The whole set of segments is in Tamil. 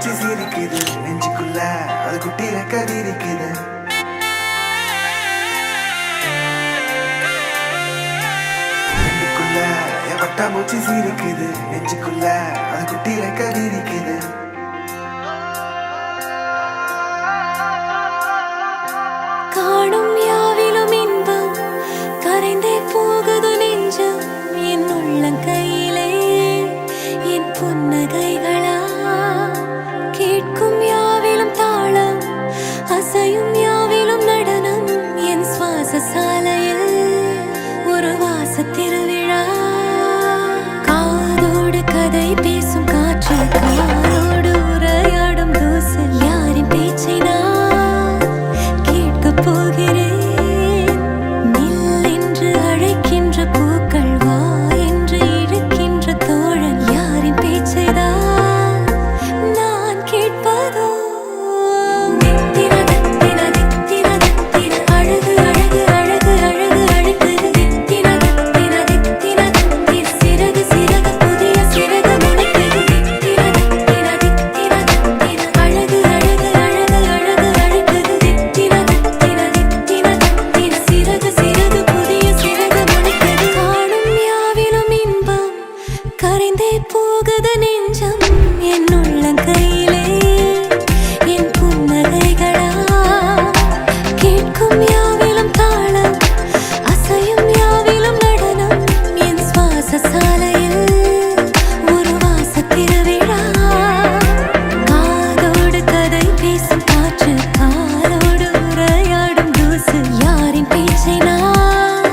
பட்டாம்பூச்சி சிரிக்குது நெஞ்சுக்குள்ள அது குட்டி ரெக்கதி இருக்குது நெஞ்சுக்குள்ள என் பட்டாம்பூச்சி சிரிக்குது நெஞ்சுக்குள்ள அது குட்டி ரெக்கதி இருக்குது காணும் யாவிலும் இன்பம் கரைந்தே போகுது நெஞ்சம் என் உள்ளங்கையிலே என் புன்னகைகளா கேட்கும் யாவிலும் தாளம் அசையும் யாவிலும் நடனம் என் சுவாச சாலையில் ஒரு வாச திருவிழா காதோடு கதை பேசும் காற்று காரோடு உரையாடும் தூசல் யாரின் பேச்சை நான் கேட்கப் போகிறேன் நில் என்று அழைக்கின்ற பூக்கள் வா என்று இழுக்கின்ற தோழன் யாரின் பேச்சை தான் நான் கேட்பதோ தித்தின தித்தின தித்தின தித்தின அழகு அழகு அழகு அழகு அழைக்குது தித்தின தித்தின தித்தின தித்தின சிறகு சிறகு புதிய சிறகு முளைக்குது தித்தின தித்தின தித்தின தித்தின அழகு அழகு அழகு அழகு அழைக்குது தித்தின தித்தின தித்தின தித்தின சிறகு சிறகு புதிய சிறகு முளைக்குது காணும் யாவிலும் இன்பம் கரைந்தே போகுது நெஞ்சம் என் உள்ளங்கையிலே என் புன்னகைகளா கேட்கும் யாவிலும் தாளம் அசையும் யாவிலும் நடனம் என் சுவாச சாலையில் ஒரு வாச திருவிழா காதோடு கதை பேசும் காற்று காலோடு உரையாடும் தூசு யாரின் பேச்சை நான்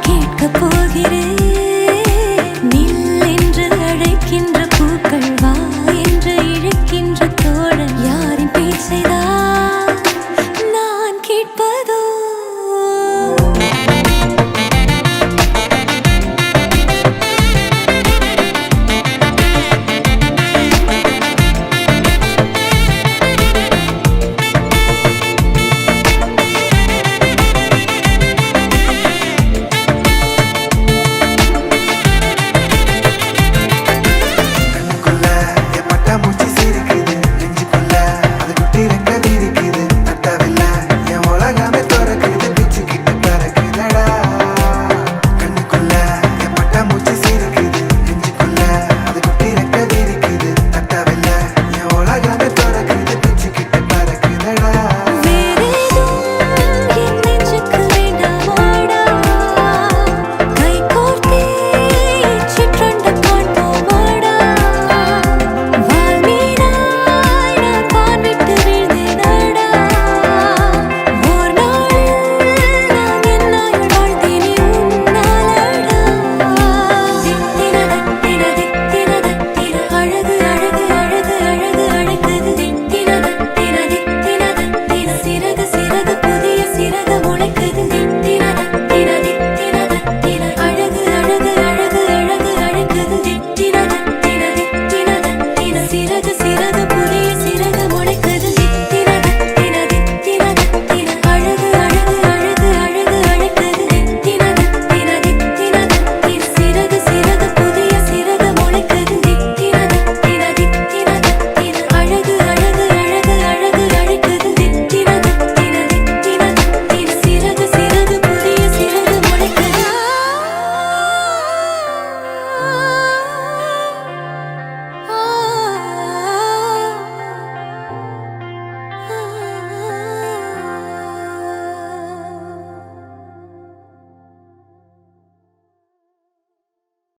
கேட்கப் போகிறேன் நில் என்று அழைக்கின்ற பூக்கள் வா என்று இழுக்கின்ற தோழன் யாரின் பேச்சை தான் நான் கேட்பதோ கண்ணுக்குள்ள என் பட்டாம்பூச்சி சிரிக்குது நெஞ்சுக்குள்ள அது குட்டி ரெக்கதி இருக்குது தட்டவில்லை என் உலகமே திறக்குது பிச்சுக்கிட்டு பறக்குதடா கண்ணுக்குள்ள என் பட்டாம்பூச்சி சிரிக்குது நெஞ்சுக்குள்ள அது குட்டி ரெக்கதி இருக்குது தட்டவில்லை என் உலகமே திறக்குது பிச்சுக்கிட்டு பறக்குதடா